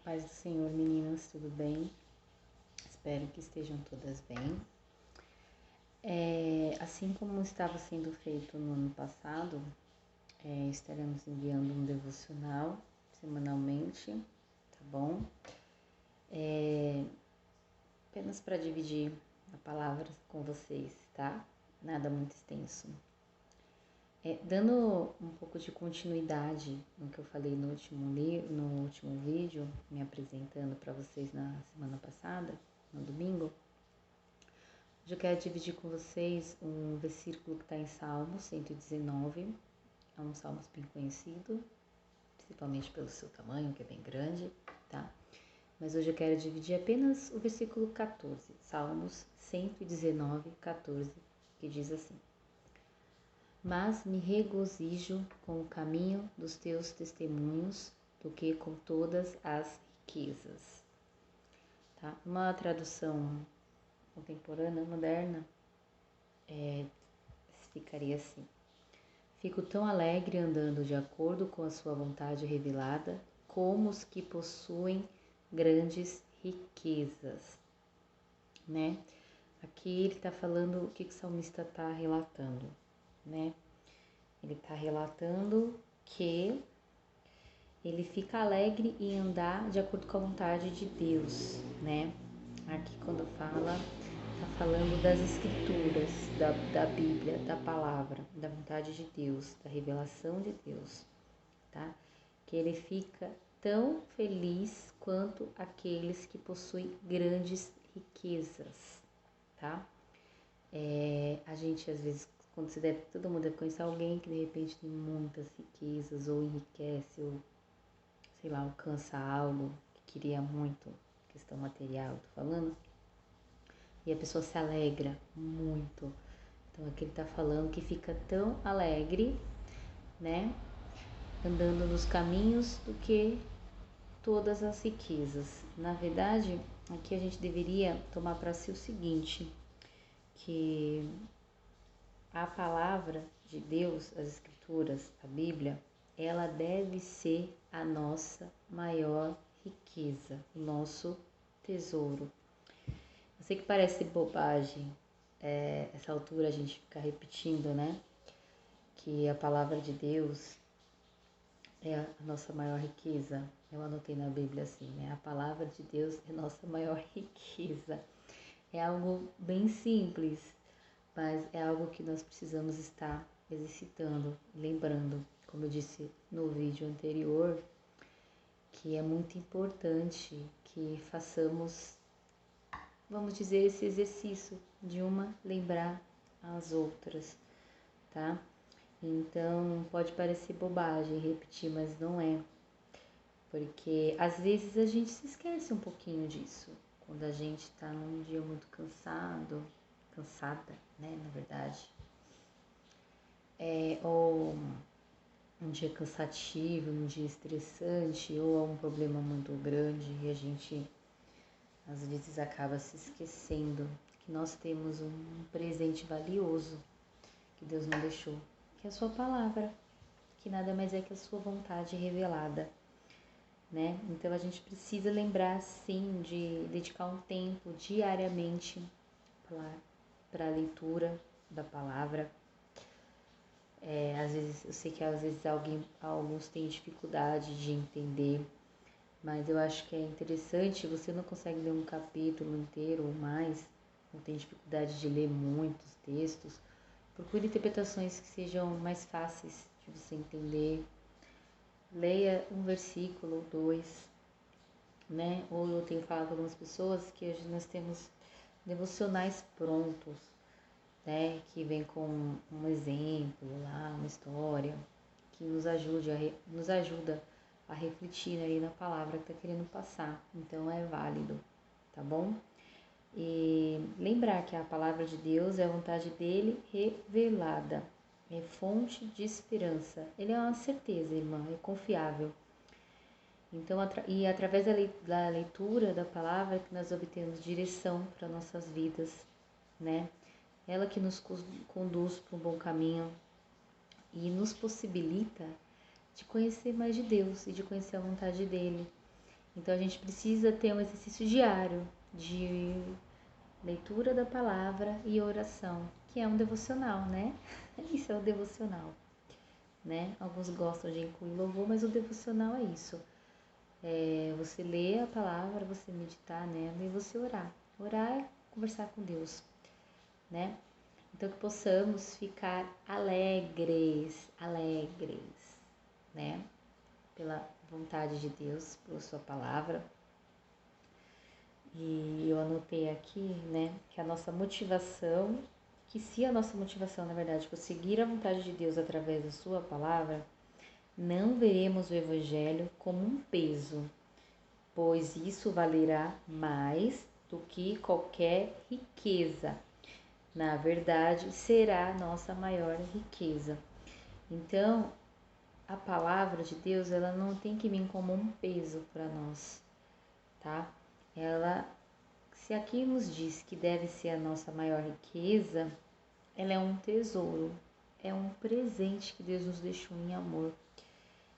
Paz do Senhor, meninas, tudo bem? Espero que estejam todas bem. Assim como estava sendo feito no ano passado, estaremos enviando um devocional semanalmente, tá bom? Apenas para dividir a palavra com vocês, tá? Nada muito extenso. Dando um pouco de continuidade no que eu falei no último vídeo, me apresentando para vocês na semana passada, no domingo, hoje eu quero dividir com vocês um versículo que está em Salmo 119, é um salmo bem conhecido, principalmente pelo seu tamanho, que é bem grande, tá? Mas hoje eu quero dividir apenas o versículo 14, Salmos 119, 14, que diz assim: Mas me regozijo com o caminho dos teus testemunhos do que com todas as riquezas. Tá? Uma tradução contemporânea, moderna, ficaria assim: Fico tão alegre andando de acordo com a sua vontade revelada, como os que possuem grandes riquezas. Né? Aqui ele está falando o que o salmista está relatando. Né? Ele está relatando que ele fica alegre em andar de acordo com a vontade de Deus, né? Aqui quando fala, está falando das escrituras, da Bíblia, da palavra, da vontade de Deus, da revelação de Deus, tá? Que ele fica tão feliz quanto aqueles que possuem grandes riquezas, tá? A gente às vezes, todo mundo deve conhecer alguém que de repente tem muitas riquezas, ou enriquece, ou sei lá, alcança algo que queria muito, questão material, tô falando, e a pessoa se alegra muito. Então aqui ele tá falando que fica tão alegre, né, andando nos caminhos do que todas as riquezas. Na verdade, aqui a gente deveria tomar para si o seguinte, que a palavra de Deus, as escrituras, a Bíblia, ela deve ser a nossa maior riqueza, o nosso tesouro. Eu sei que parece bobagem, essa altura a gente ficar repetindo, né? Que a palavra de Deus é a nossa maior riqueza. Eu anotei na Bíblia assim, né? A palavra de Deus é a nossa maior riqueza. É algo bem simples, mas é algo que nós precisamos estar exercitando, lembrando, como eu disse no vídeo anterior, que é muito importante que façamos, vamos dizer, esse exercício de uma lembrar as outras, tá? Então, pode parecer bobagem repetir, mas não é, porque às vezes a gente se esquece um pouquinho disso, quando a gente tá num dia muito cansada, né, na verdade, ou um dia cansativo, um dia estressante, ou um problema muito grande, e a gente às vezes acaba se esquecendo que nós temos um presente valioso que Deus não deixou, que é a sua palavra, que nada mais é que a sua vontade revelada, né? Então a gente precisa lembrar sim de dedicar um tempo diariamente para a leitura da palavra. Às vezes, eu sei que às vezes alguns têm dificuldade de entender, mas eu acho que é interessante, você não consegue ler um capítulo inteiro ou mais, ou tem dificuldade de ler muitos textos, procure interpretações que sejam mais fáceis de você entender. Leia um versículo ou dois, né? Ou eu tenho falado com algumas pessoas que hoje nós temos devocionais prontos, né, que vem com um exemplo lá, uma história, que nos ajuda a refletir aí na palavra que está querendo passar. Então é válido, tá bom? E lembrar que a palavra de Deus é a vontade dele revelada, é fonte de esperança. Ele é uma certeza, irmã, é confiável. Então, através da leitura da palavra que nós obtemos direção para nossas vidas, né? Ela que nos conduz para um bom caminho e nos possibilita de conhecer mais de Deus e de conhecer a vontade dele. Então a gente precisa ter um exercício diário de leitura da palavra e oração, que é um devocional, né? Isso é o devocional, né? Alguns gostam de incluir louvor, mas o devocional é isso. É você ler a palavra, você meditar nela e você orar. Orar é conversar com Deus, né? Então que possamos ficar alegres, né? Pela vontade de Deus, pela sua palavra. E eu anotei aqui, né, que a nossa motivação, que se a nossa motivação, na verdade, for seguir a vontade de Deus através da sua palavra, não veremos o evangelho como um peso, pois isso valerá mais do que qualquer riqueza. Na verdade, será a nossa maior riqueza. Então, a palavra de Deus, ela não tem que vir como um peso para nós, tá? Ela, se aqui nos diz que deve ser a nossa maior riqueza, ela é um tesouro, é um presente que Deus nos deixou em amor.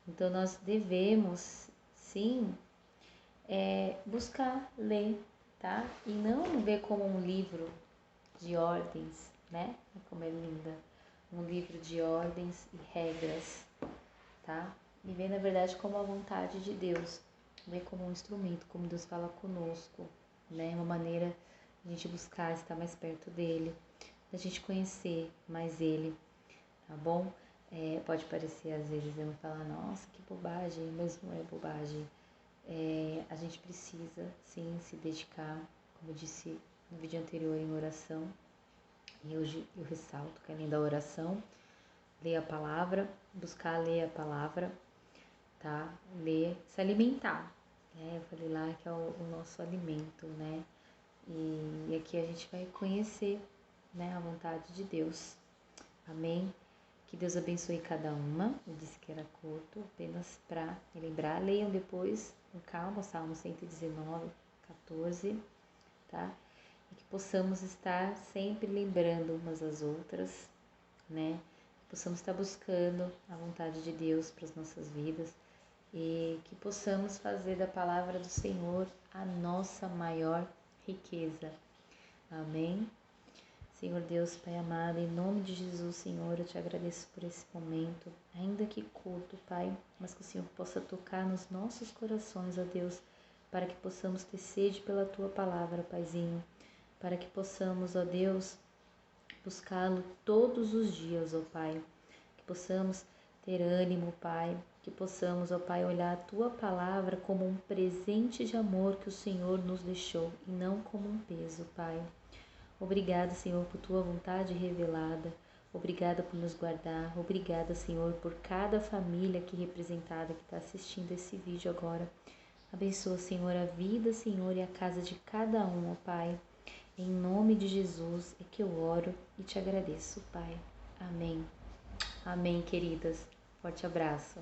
Então nós devemos, sim, buscar ler, tá? E não ver como um livro de ordens, né? Como é linda, um livro de ordens e regras, tá? E ver na verdade como a vontade de Deus, ver como um instrumento, como Deus fala conosco, né? Uma maneira de a gente buscar estar mais perto dele, da gente conhecer mais ele, tá bom? Pode parecer às vezes eu falar, nossa, que bobagem, mas não é bobagem. A gente precisa sim se dedicar, como eu disse no vídeo anterior, em oração. E hoje eu ressalto que além da oração, ler a palavra, buscar ler a palavra, tá? Ler, se alimentar. Eu falei lá que é o nosso alimento, né? E aqui a gente vai conhecer, né, a vontade de Deus. Amém? Que Deus abençoe cada uma. Eu disse que era curto, apenas para lembrar. Leiam depois, com calma, Salmo 119, 14, tá? E que possamos estar sempre lembrando umas às outras, né? Que possamos estar buscando a vontade de Deus para as nossas vidas e que possamos fazer da palavra do Senhor a nossa maior riqueza. Amém? Senhor Deus, Pai amado, em nome de Jesus, Senhor, eu te agradeço por esse momento, ainda que curto, Pai, mas que o Senhor possa tocar nos nossos corações, ó Deus, para que possamos ter sede pela Tua palavra, Paizinho, para que possamos, ó Deus, buscá-lo todos os dias, ó Pai, que possamos ter ânimo, Pai, que possamos, ó Pai, olhar a Tua palavra como um presente de amor que o Senhor nos deixou e não como um peso, Pai. Obrigada, Senhor, por Tua vontade revelada. Obrigada por nos guardar. Obrigada, Senhor, por cada família aqui representada que está assistindo esse vídeo agora. Abençoa, Senhor, a vida, Senhor, e a casa de cada um, ó Pai. Em nome de Jesus é que eu oro e te agradeço, Pai. Amém. Amém, queridas. Forte abraço.